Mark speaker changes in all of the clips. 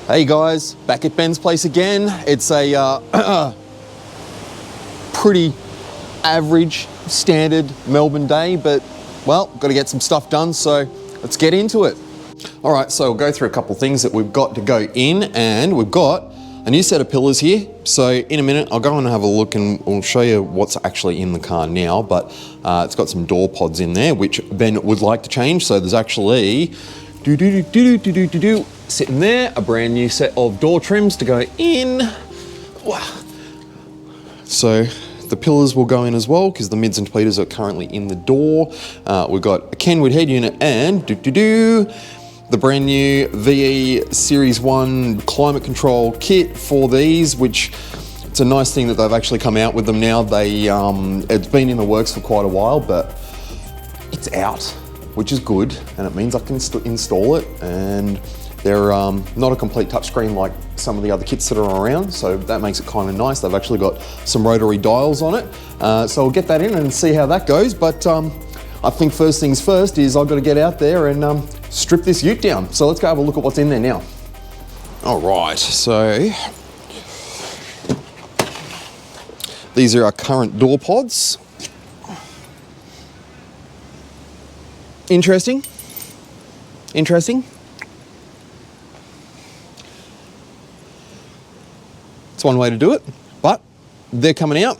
Speaker 1: Hey guys, back at Ben's place again. It's a pretty average, standard Melbourne day, but well, got to get some stuff done, so let's get into it. All right, so we'll go through a couple things that we've got to go in, and we've got a new set of pillars here. So in a minute, I'll go and have a look and we'll show you what's actually in the car now, but it's got some door pods in there, which Ben would like to change. So there's actually sitting there, a brand new set of door trims to go in. So the pillars will go in as well because the mids and tweeters are currently in the door. We've got a Kenwood head unit and the brand new VE Series 1 climate control kit for these, which it's a nice thing that they've actually come out with them now. It's been in the works for quite a while, but it's out, which is good, and it means I can install it, and they're not a complete touchscreen like some of the other kits that are around, so that makes it kind of nice. They've actually got some rotary dials on it, so I'll get that in and see how that goes, but I think first things first is I've got to get out there and strip this ute down. So let's go have a look at what's in there now. All right, so these are our current door pods. Interesting. It's one way to do it, but they're coming out.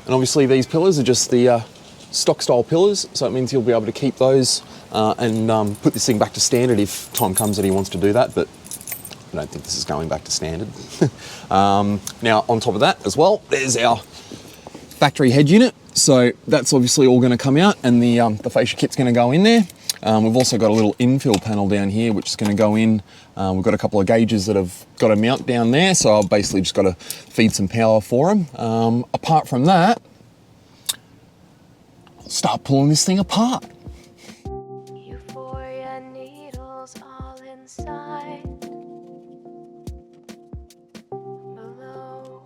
Speaker 1: And obviously these pillars are just the stock style pillars, so it means you'll be able to keep those and put this thing back to standard if time comes that he wants to do that, but I don't think this is going back to standard. Now on top of that as well, there's our factory head unit. So that's obviously all going to come out, and the fascia kit's going to go in there. We've also got a little infill panel down here which is going to go in. We've got a couple of gauges that have got a mount down there, so I've basically just got to feed some power for them. Apart from that, I'll start pulling this thing apart.
Speaker 2: Euphoria needles all inside. Below.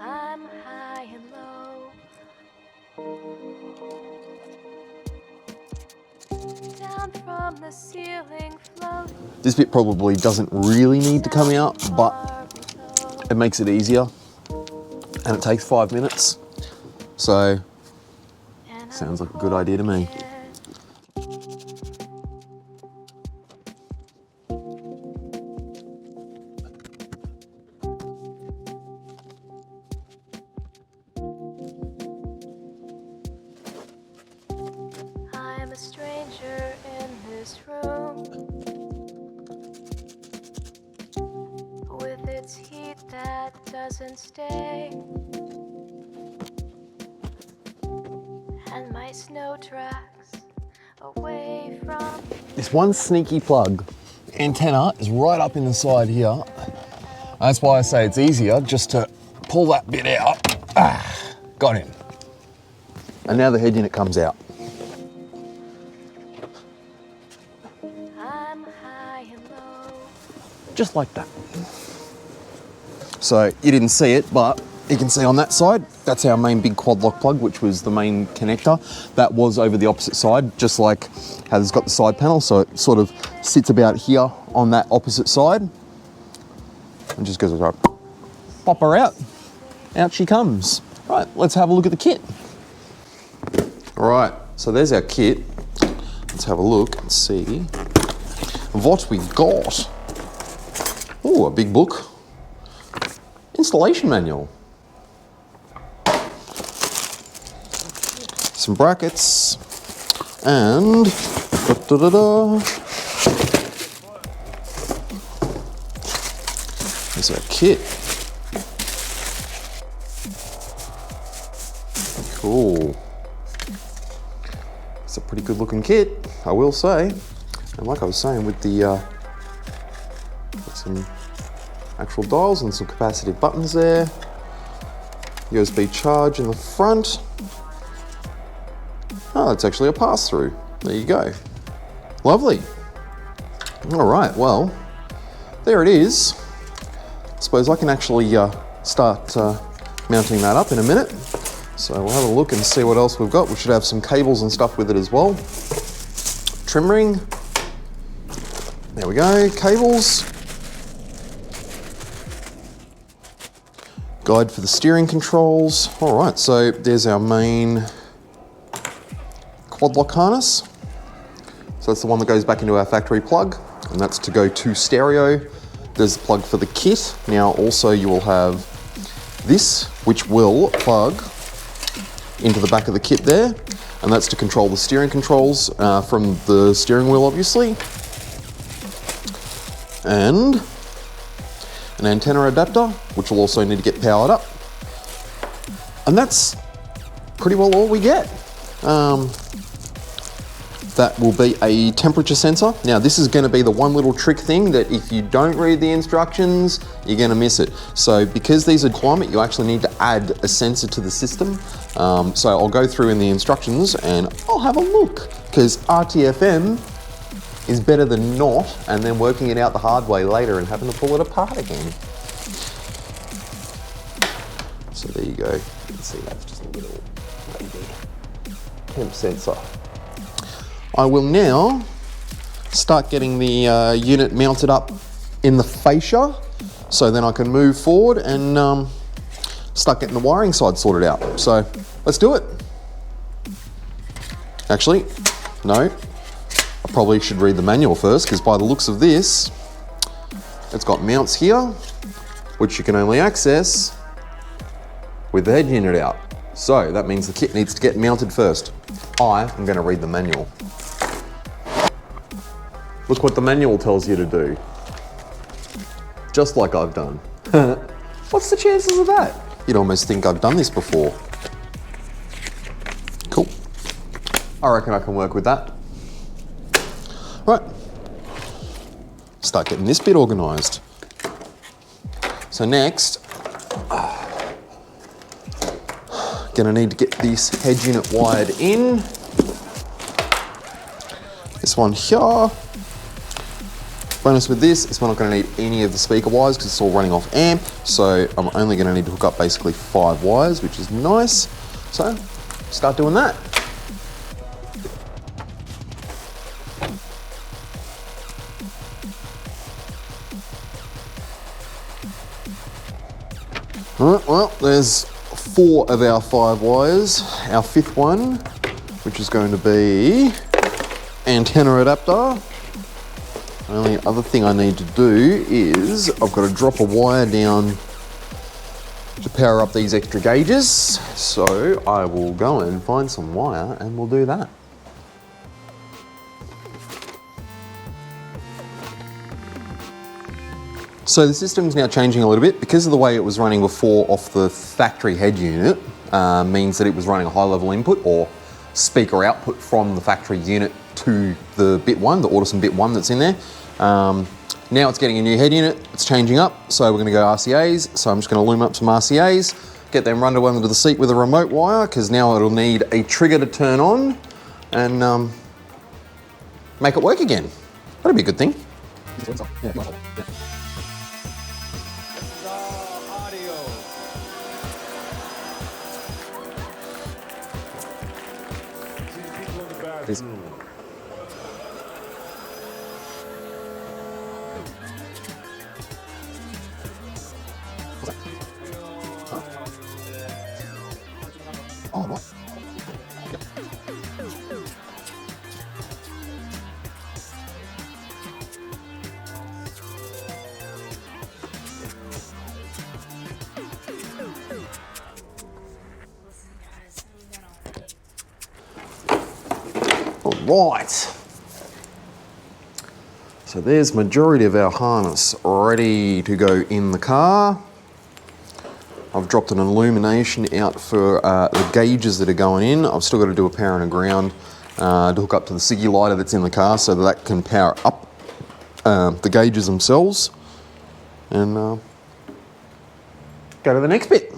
Speaker 2: I'm high and low. Down from the ceiling float.
Speaker 1: This bit probably doesn't really need to come out, but it makes it easier, and it takes 5 minutes. So, sounds like a good idea to me.
Speaker 2: I'm a stranger in this room, with its heat that doesn't stay, and my snow tracks away from.
Speaker 1: This one sneaky plug antenna is right up in the side here. That's why I say it's easier just to pull that bit out. Got him. And now the head unit comes out.
Speaker 2: I'm high and low.
Speaker 1: Just like that. So you didn't see it, but you can see on that side, that's our main big quad lock plug, which was the main connector. That was over the opposite side, just like how it's got the side panel. So it sort of sits about here on that opposite side. And just goes right, pop her out. Out she comes. Right, let's have a look at the kit. All right, so there's our kit. Let's have a look and see what we've got. Oh, a big book. Installation manual. Some brackets. And there's our kit. Cool. It's a pretty good looking kit, I will say. And like I was saying, with the some actual dials and some capacitive buttons there. USB charge in the front. Oh, it's actually a pass-through. There you go. Lovely. All right, well, there it is. I suppose I can actually start mounting that up in a minute. So we'll have a look and see what else we've got. We should have some cables and stuff with it as well. trim ring. There we go, cables. Guide for the steering controls. All right, so there's our main quad lock harness. So that's the one that goes back into our factory plug, and that's to go to stereo. There's the plug for the kit. Now also you will have this, which will plug into the back of the kit there, and that's to control the steering controls from the steering wheel, obviously. And an antenna adapter, which will also need to get powered up. And that's pretty well all we get. That will be a temperature sensor. Now this is gonna be the one little trick thing that if you don't read the instructions, you're gonna miss it. So because these are climate, you actually need to add a sensor to the system. So I'll go through in the instructions and I'll have a look, because RTFM is better than not, and then working it out the hard way later and having to pull it apart again. So there you go. You can see that's just a little temp sensor. I will now start getting the unit mounted up in the fascia, so then I can move forward and start getting the wiring side sorted out. So let's do it. Actually, no. I probably should read the manual first, because by the looks of this, it's got mounts here, which you can only access with the head unit out. So that means the kit needs to get mounted first. I am going to read the manual. Look what the manual tells you to do. Just like I've done. What's the chances of that? You'd almost think I've done this before. Cool. I reckon I can work with that. Right. Start getting this bit organised. So next, gonna need to get this head unit wired in. This one here. Bonus with this is we're not going to need any of the speaker wires because it's all running off amp, so I'm only going to need to hook up basically 5 wires, which is nice. So start doing that. All right, well, there's 4 of our 5 wires. Our 5th one, which is going to be antenna adapter. The only other thing I need to do is I've got to drop a wire down to power up these extra gauges. So I will go and find some wire and we'll do that. So the system's now changing a little bit because of the way it was running before off the factory head unit. Means that it was running a high level input or speaker output from the factory unit to the bit 1, the Audison bit 1 that's in there. Now it's getting a new head unit, it's changing up, so we're going to go RCAs. So I'm just going to loom up some RCAs, get them run to under the seat with a remote wire, because now it'll need a trigger to turn on and make it work again. That'd be a good thing. Oh, what? Yep. All right. So there's majority of our harness ready to go in the car. I've dropped an illumination out for the gauges that are going in. I've still got to do a power and a ground to hook up to the Siggy lighter that's in the car so that can power up the gauges themselves. And go to the next bit.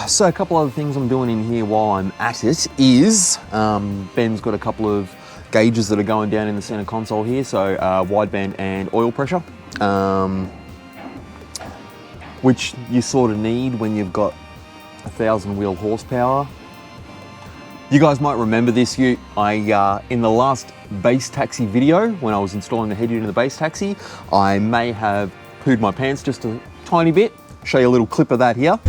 Speaker 1: So a couple other things I'm doing in here while I'm at it is Ben's got a couple of gauges that are going down in the center console here, so wideband and oil pressure. Which you sort of need when you've got 1,000 wheel horsepower. You guys might remember this ute. In the last base taxi video, when I was installing the head unit in the base taxi, I may have pooed my pants just a tiny bit. Show you a little clip of that here.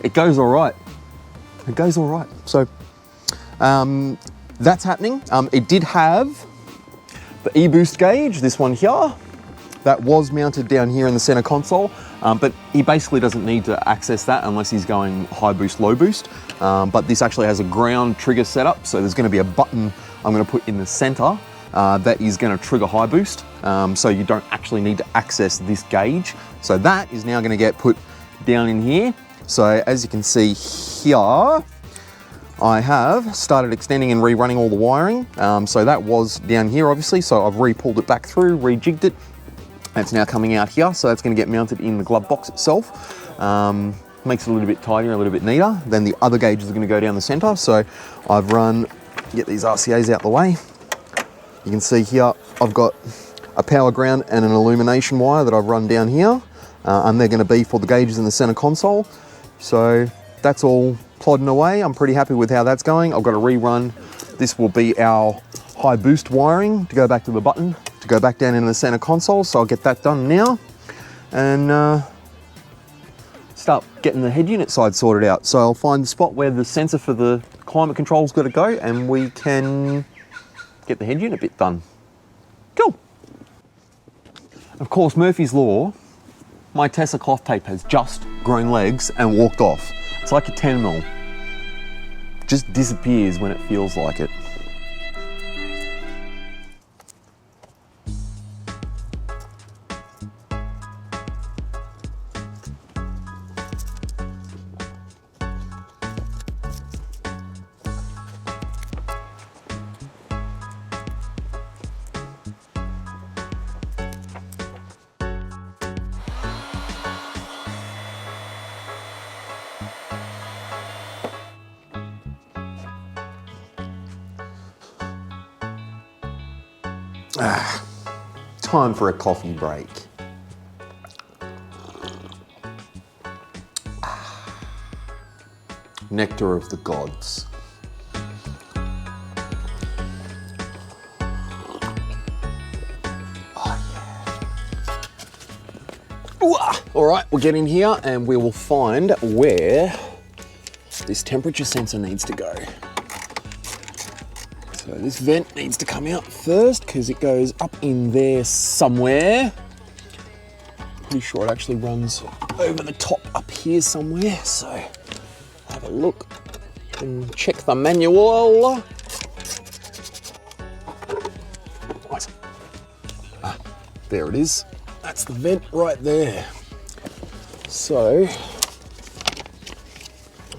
Speaker 1: It goes all right. It goes all right. So that's happening. It did have the e-boost gauge, this one here, that was mounted down here in the center console, but he basically doesn't need to access that unless he's going high boost, low boost. But this actually has a ground trigger setup, so there's going to be a button I'm going to put in the center that is going to trigger high boost, so you don't actually need to access this gauge. So that is now going to get put down in here. So as you can see here, I have started extending and rerunning all the wiring. So that was down here obviously, so I've re-pulled it back through, rejigged it. It's now coming out here, so that's going to get mounted in the glove box itself. Makes it a little bit tidier, a little bit neater. Then the other gauges are going to go down the center. So I've get these RCAs out the way. You can see here, I've got a power ground and an illumination wire that I've run down here. And they're going to be for the gauges in the center console. So that's all plodding away. I'm pretty happy with how that's going. I've got to rerun. This will be our high boost wiring to go back to the button, to go back down into the center console. So I'll get that done now and start getting the head unit side sorted out. So I'll find the spot where the sensor for the climate control's got to go and we can get the head unit bit done. Cool. Of course, Murphy's Law, my Tessa cloth tape has just grown legs and walked off. It's like a 10mm. Just disappears when it feels like it. Time for a coffee break. Nectar of the gods. All right, we'll get in here and we will find where this temperature sensor needs to go. So this vent needs to come out first because it goes up in there somewhere. Pretty sure it actually runs over the top up here somewhere. So have a look and check the manual. Right. There it is. That's the vent right there. So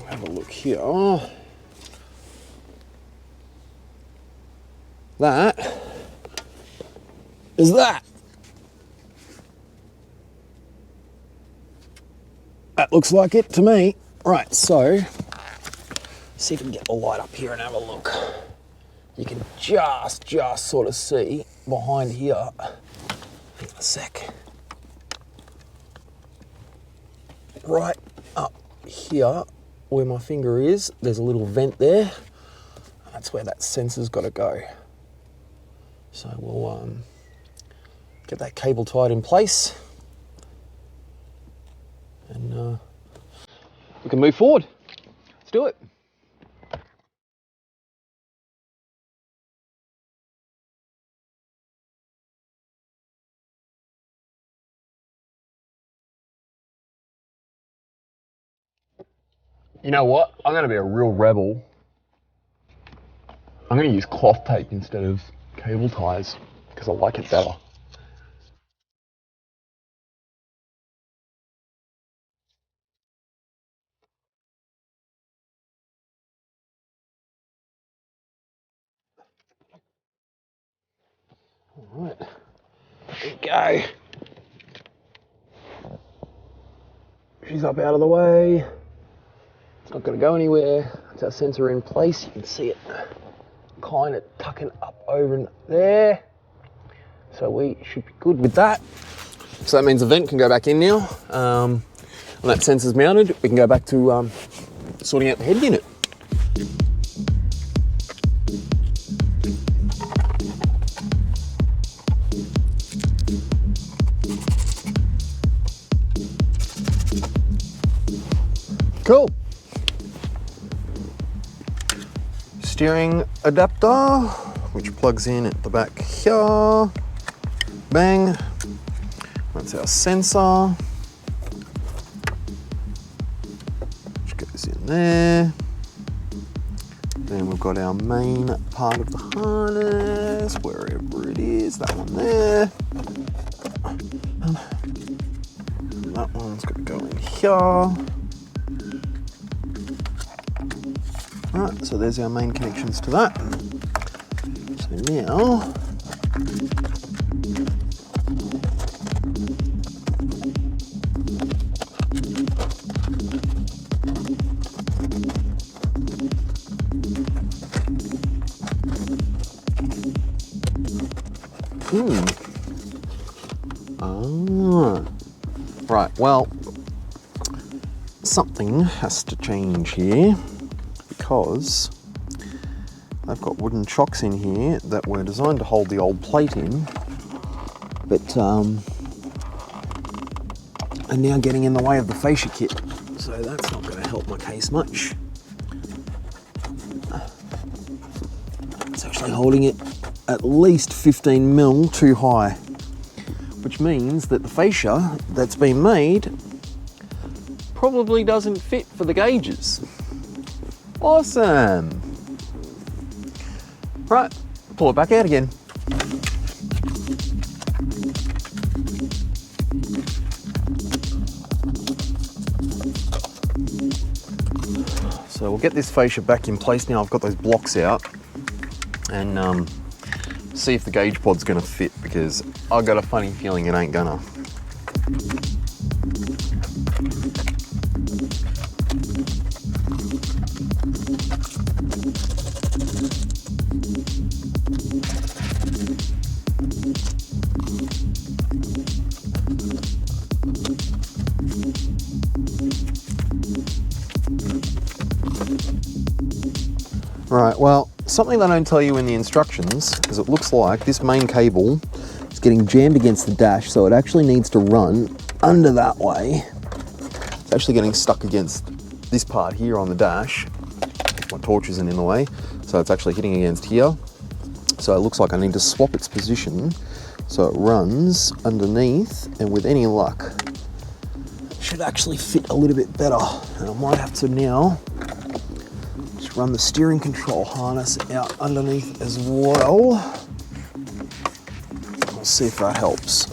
Speaker 1: have a look here. That is that. That looks like it to me. Right, so see if we can get the light up here and have a look. You can just sort of see behind here. Hang on a sec. Right up here where my finger is, there's a little vent there. That's where that sensor's got to go. So we'll get that cable tied in place and we can move forward. Let's do it. You know what? I'm going to be a real rebel. I'm going to use cloth tape instead of cable ties because I like it better. All right, there we go. She's up out of the way. It's not going to go anywhere. It's our sensor in place. You can see it kind of tucking up over in there. So we should be good with that. So that means the vent can go back in now. And that sensor's mounted, we can go back to sorting out the head unit. Cool. Steering adapter, which plugs in at the back here. Bang. That's our sensor, which goes in there. Then we've got our main part of the harness, wherever it is, that one there. That one's got to go in here. Right, so there's our main connections to that. So now, right, well, something has to change here because I've got wooden chocks in here that were designed to hold the old plate in, but are now getting in the way of the fascia kit, so that's not going to help my case much. It's actually holding it at least 15 mil too high, which means that the fascia that's been made probably doesn't fit for the gauges. Awesome. Right, pull it back out again. So we'll get this fascia back in place now. I've got those blocks out, and see if the gauge pod's gonna fit, because I've got a funny feeling it ain't gonna. Right, well, something they don't tell you in the instructions, because it looks like this main cable is getting jammed against the dash, so it actually needs to run under that way. It's actually getting stuck against this part here on the dash. My torch isn't in the way, so it's actually hitting against here. So it looks like I need to swap its position so it runs underneath, and with any luck, it should actually fit a little bit better. And I might have to now run the steering control harness out underneath as well. We'll see if that helps.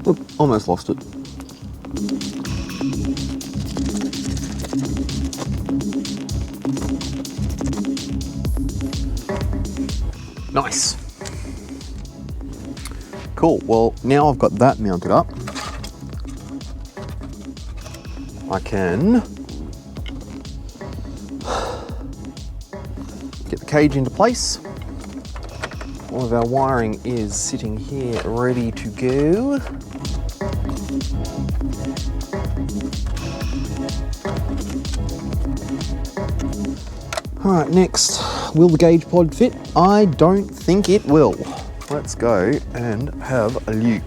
Speaker 1: Oop, almost lost it. Nice. Cool, well, now I've got that mounted up, I can get the cage into place. All of our wiring is sitting here ready to go. All right, next, will the gauge pod fit? I don't think it will. Let's go and have a look.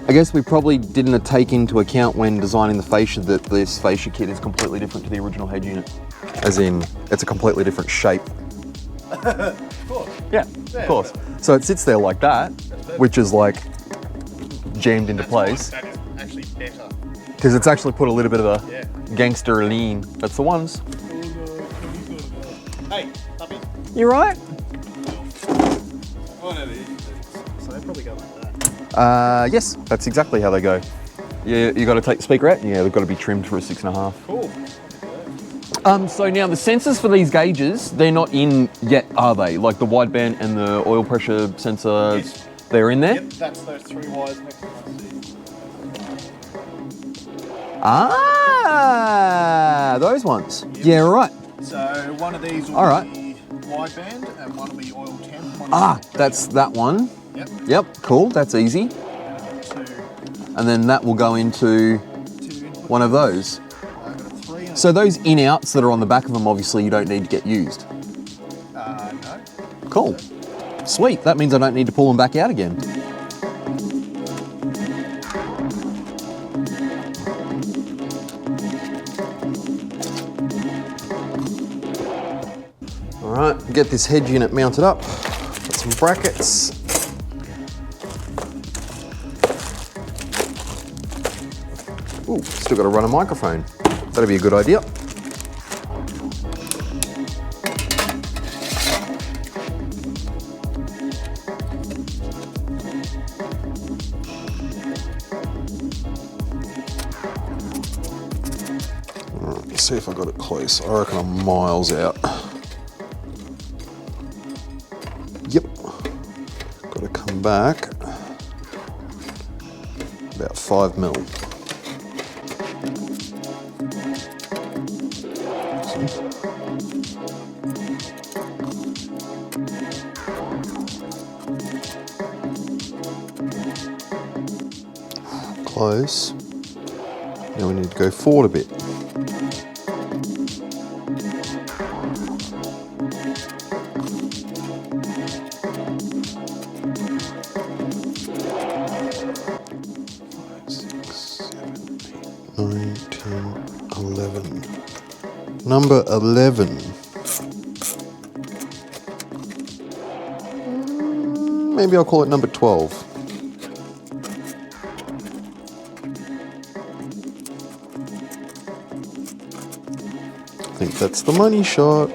Speaker 1: I guess we probably didn't take into account when designing the fascia that this fascia kit is completely different to the original head unit. As in, it's a completely different shape.
Speaker 3: Of course.
Speaker 1: Yeah, of course. So it sits there like that, which is like jammed into place.
Speaker 3: That is better.
Speaker 1: Because it's actually put a little bit of a
Speaker 3: Yeah.
Speaker 1: gangster lean. That's the ones.
Speaker 3: Hey, puppy.
Speaker 1: You right?
Speaker 3: Oh, no, so they probably go like that.
Speaker 1: Yes, that's exactly how they go. Yeah, you got to take the speaker out. Yeah, they've got to be trimmed for a 6.5.
Speaker 3: Cool.
Speaker 1: So now the sensors for these gauges, they're not in yet, are they? Like the wideband and the oil pressure sensors,
Speaker 3: Yes.
Speaker 1: they're in there?
Speaker 3: Yep, that's those 3 wires next to my seat.
Speaker 1: Ah, those ones.
Speaker 3: Yep.
Speaker 1: Yeah, right.
Speaker 3: So one of these will
Speaker 1: All right.
Speaker 3: be wideband and one will be oil temp. One
Speaker 1: Ah,
Speaker 3: is
Speaker 1: that's that one.
Speaker 3: Yep.
Speaker 1: Yep, cool, that's easy.
Speaker 3: And I've got 2
Speaker 1: And then that will go into
Speaker 3: input
Speaker 1: one of those.
Speaker 3: I've got a 3 and
Speaker 1: So those in-outs that are on the back of them, obviously you don't need to get used.
Speaker 3: no.
Speaker 1: Cool. Sweet, that means I don't need to pull them back out again. All right, get this head unit mounted up. Got some brackets. Ooh, still got to run a microphone. That'd be a good idea. Alright, let's see if I got it close. I reckon I'm miles out. Yep. Got to come back about 5 mil. Close. Now we need to go forward a bit. Number 11. Maybe I'll call it number 12. I think that's the money shot.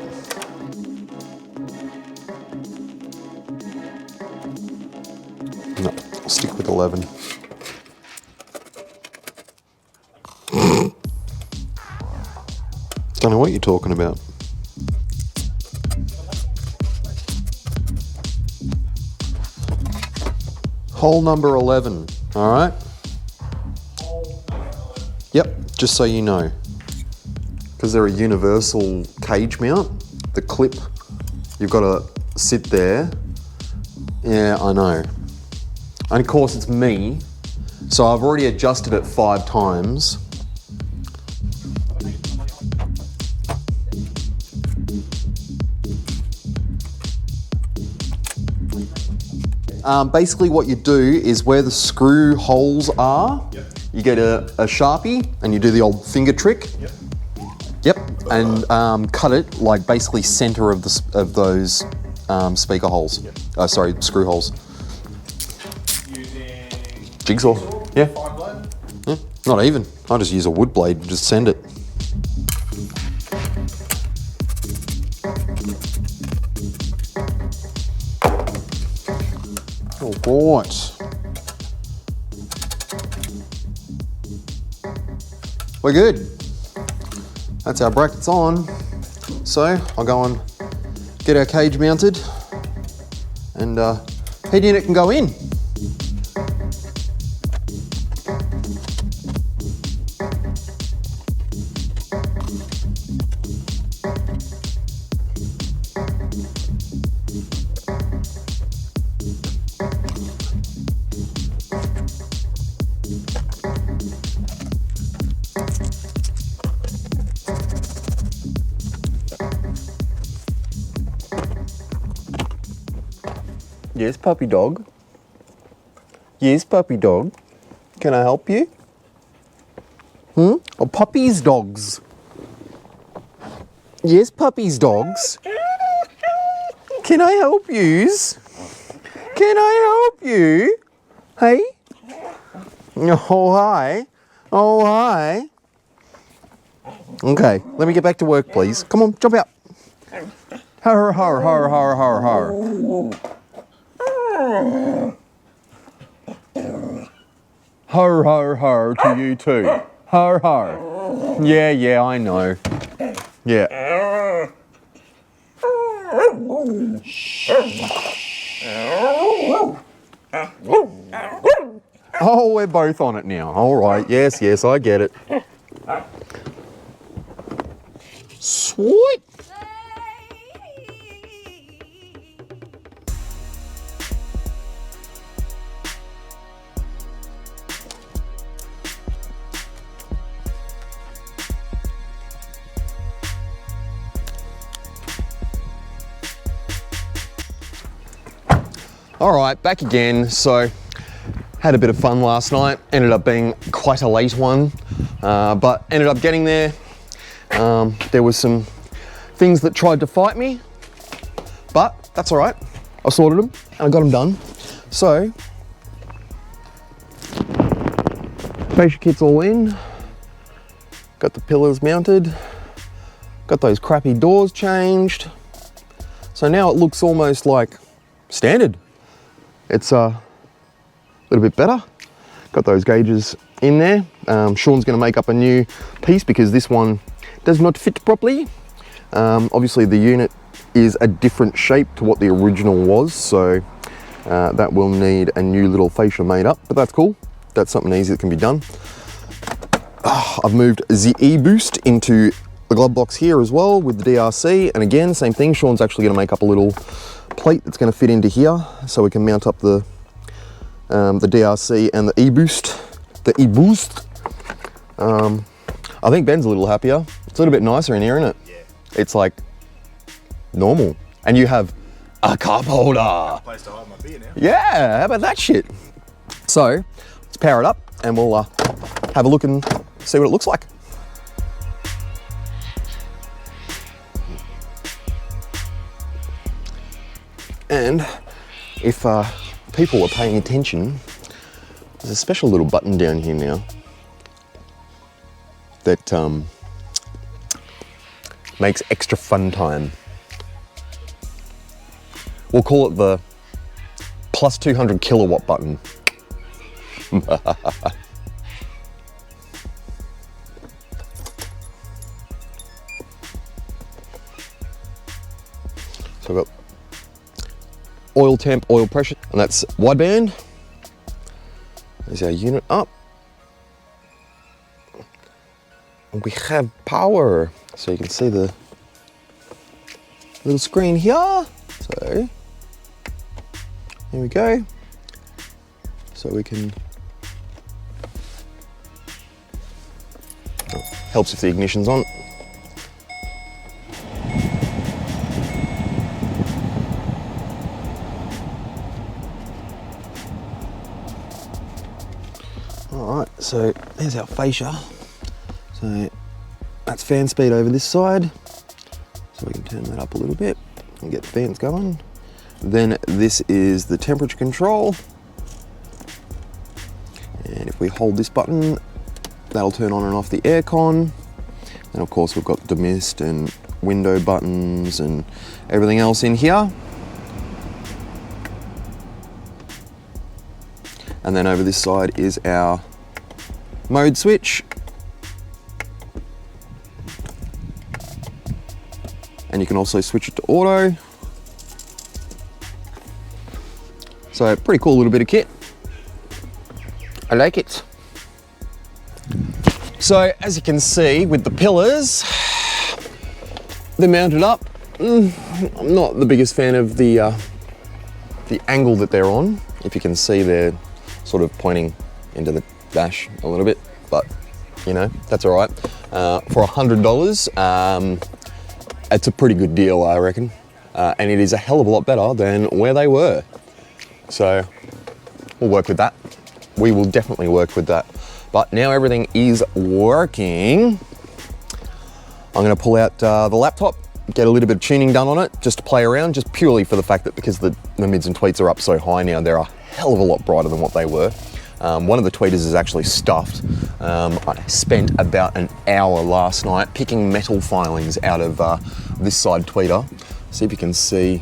Speaker 1: No, I'll stick with 11. Don't know what you're talking about. Hole number 11, all right? Yep, just so you know. Because they're a universal cage mount, the clip, you've got to sit there. Yeah, I know. And of course it's me, so I've already adjusted it 5 times. Basically what you do is where the screw holes are, you get a Sharpie and you do the old finger trick. Yep, and cut it like basically center of those speaker holes. Sorry, screw holes.
Speaker 3: Using
Speaker 1: Jigsaw. Yeah.
Speaker 3: fine blade.
Speaker 1: Yeah. Not even. I just use a wood blade and just send it. All right. We're good. That's our brackets on. So I'll go and get our cage mounted and head unit can go in. Yes, puppy dog. Yes, puppy dog. Can I help you? Oh, puppies, dogs. Yes, puppies, dogs. Can I help yous? Can I help you? Hey? Oh, hi. Oh, hi. Okay, let me get back to work, please. Come on, jump out. Har, har, har, har, har, har. Har, har, har to you too. Har, har. Yeah, I know. Yeah. Oh, we're both on it now. All right, yes, I get it. Sweet. All right, back again. So, had a bit of fun last night. Ended up being quite a late one, but ended up getting there. There was some things that tried to fight me, but that's all right. I sorted them and I got them done. So, fascia kit's all in. Got the pillars mounted. Got those crappy doors changed. So now it looks almost like standard. It's a little bit better. Got those gauges in there. Sean's gonna make up a new piece because this one does not fit properly. Obviously the unit is a different shape to what the original was, so that will need a new little fascia made up, but that's cool. That's something easy that can be done. I've moved the E-boost into the glove box here as well with the DRC, and again, same thing. Sean's actually gonna make up a little plate that's going to fit into here so we can mount up the DRC and the E-boost. I think Ben's a little happier. It's a little bit nicer in here, isn't it?
Speaker 3: Yeah.
Speaker 1: It's like normal. And you have a cup holder.
Speaker 3: Place to hide my beer now.
Speaker 1: Yeah, how about that shit? So let's power it up and we'll have a look and see what it looks like. And if people are paying attention, there's a special little button down here now that makes extra fun time. We'll call it the plus 200 kilowatt button. So I've got oil temp, oil pressure, and that's wideband. There's our unit up. And we have power. So you can see the little screen here. So here we go. So we can, helps if the ignition's on. Alright, so there's our fascia. So that's fan speed over this side. So we can turn that up a little bit and get the fans going. Then this is the temperature control. And if we hold this button, that'll turn on and off the aircon. And of course we've got the mist and window buttons and everything else in here. And then over this side is our mode switch. And you can also switch it to auto. So pretty cool little bit of kit. I like it. So as you can see with the pillars, they're mounted up. I'm not the biggest fan of the angle that they're on. If you can see, they're sort of pointing into the dash a little bit, but you know, that's all right. For $100, it's a pretty good deal, I reckon. And it is a hell of a lot better than where they were. So we'll work with that. We will definitely work with that. But now everything is working. I'm gonna pull out the laptop, get a little bit of tuning done on it, just to play around, just purely for the fact that because the mids and tweets are up so high now, they're a hell of a lot brighter than what they were. One of the tweeters is actually stuffed. I spent about an hour last night picking metal filings out of this side tweeter. See if you can see.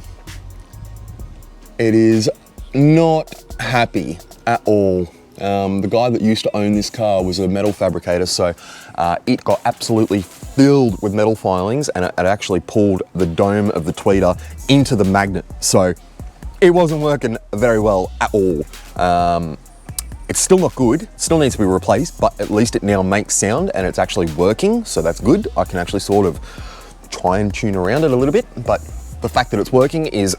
Speaker 1: It is not happy at all. The guy that used to own this car was a metal fabricator, so it got absolutely filled with metal filings, and it actually pulled the dome of the tweeter into the magnet. So it wasn't working very well at all. It's still not good, it still needs to be replaced, but at least it now makes sound and it's actually working, so that's good. I can actually sort of try and tune around it a little bit, but the fact that it's working is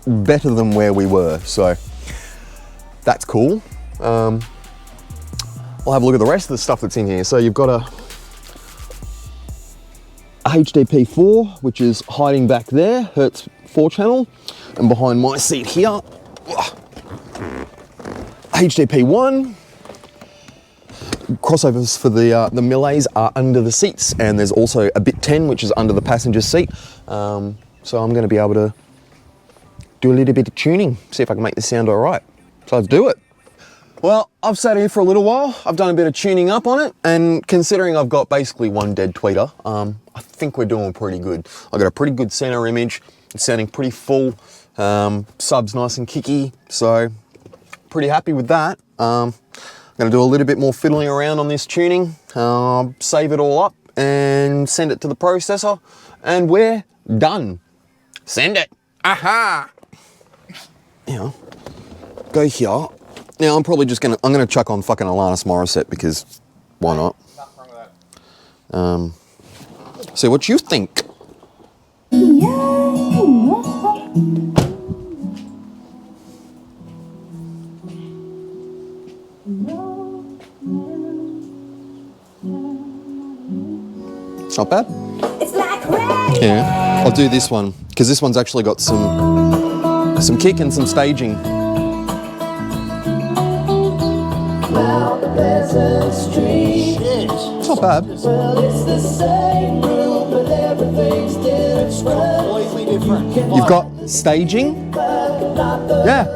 Speaker 1: better than where we were, so that's cool. I'll have a look at the rest of the stuff that's in here. So you've got a HDP4, which is hiding back there, Hertz 4-channel, and behind my seat here, HDP1. Crossovers for the Millets are under the seats, and there's also a bitone, which is under the passenger seat. So I'm going to be able to do a little bit of tuning, see if I can make this sound all right. So let's do it. Well, I've sat here for a little while. I've done a bit of tuning up on it, and considering I've got basically one dead tweeter, I think we're doing pretty good. I've got a pretty good center image. It's sounding pretty full. Sub's nice and kicky, so pretty happy with that. I'm gonna do a little bit more fiddling around on this tuning, save it all up and send it to the processor, and we're done. Send it. Aha! Yeah. Go here. Now I'm probably just I'm gonna chuck on fucking Alanis Morissette because why not?
Speaker 3: Nothing wrong with that.
Speaker 1: See what you think. It's not bad. Yeah, I'll do this one because this one's actually got some kick and some staging. It's not bad.
Speaker 3: Completely different.
Speaker 1: You've got staging. Yeah.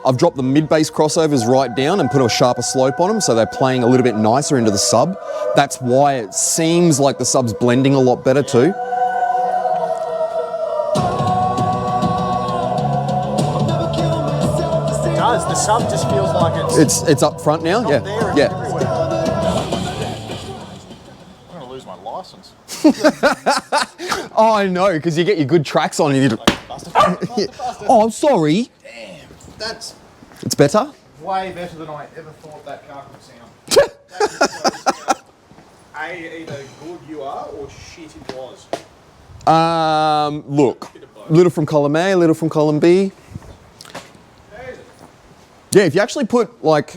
Speaker 1: I've dropped the mid-bass crossovers right down and put a sharper slope on them, so they're playing a little bit nicer into the sub. That's why it seems like the sub's blending a lot better too.
Speaker 3: The sub just feels like
Speaker 1: it's up front now. Yeah,
Speaker 3: there,
Speaker 1: yeah.
Speaker 3: I'm gonna lose my license.
Speaker 1: Oh, I know, because you get your good tracks on and you. Oh, I'm sorry.
Speaker 3: Damn, that's
Speaker 1: It's better.
Speaker 3: way better than I ever thought that car could sound. Either good you are or shit it was.
Speaker 1: Look, little from column A, little from column B. Yeah, if you actually put like,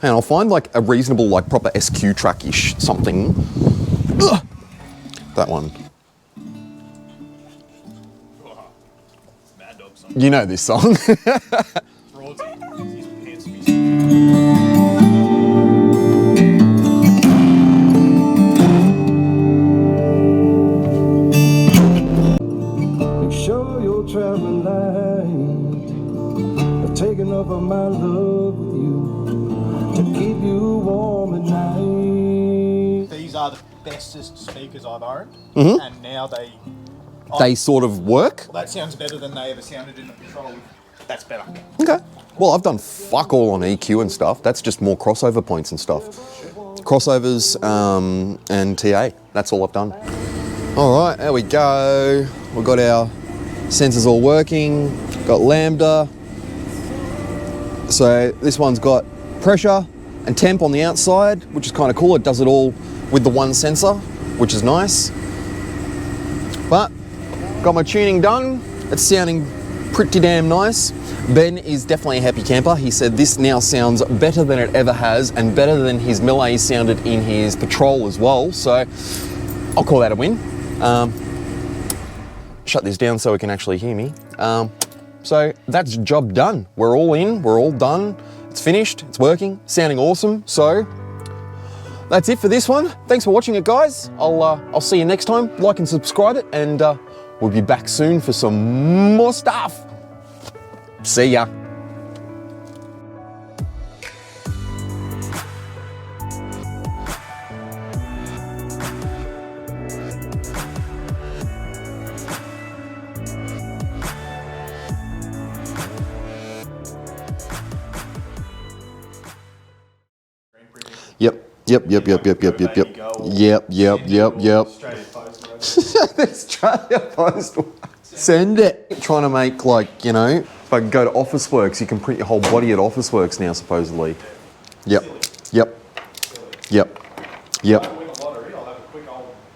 Speaker 1: and I'll find like a reasonable, like proper SQ track-ish something. Ugh, that one. You know this song.
Speaker 4: Show your traveling light, taking over my love with you to keep you warm at night.
Speaker 3: These are the bestest speakers I've owned, and now
Speaker 1: They sort of work.
Speaker 3: That sounds better than they ever sounded in the Patrol. That's better.
Speaker 1: Okay. Well, I've done fuck all on EQ and stuff. That's just more crossover points and stuff. Crossovers and TA. That's all I've done. All right, there we go. We've got our sensors all working. Got lambda. So this one's got pressure and temp on the outside, which is kind of cool. It does it all with the one sensor, which is nice. But got my tuning done. It's sounding pretty damn nice. Ben is definitely a happy camper. He said this now sounds better than it ever has and better than his Millet sounded in his Patrol as well. So I'll call that a win. Shut this down so it can actually hear me. So that's job done. We're all in, we're all done. It's finished, it's working, sounding awesome. So that's it for this one. Thanks for watching it, guys. I'll see you next time. Like and subscribe it, and We'll be back soon for some more stuff. See ya. Yep. Australia Post. Send it. Trying to make, like, you know, if I can go to Officeworks, you can print your whole body at Officeworks now, supposedly. Yep.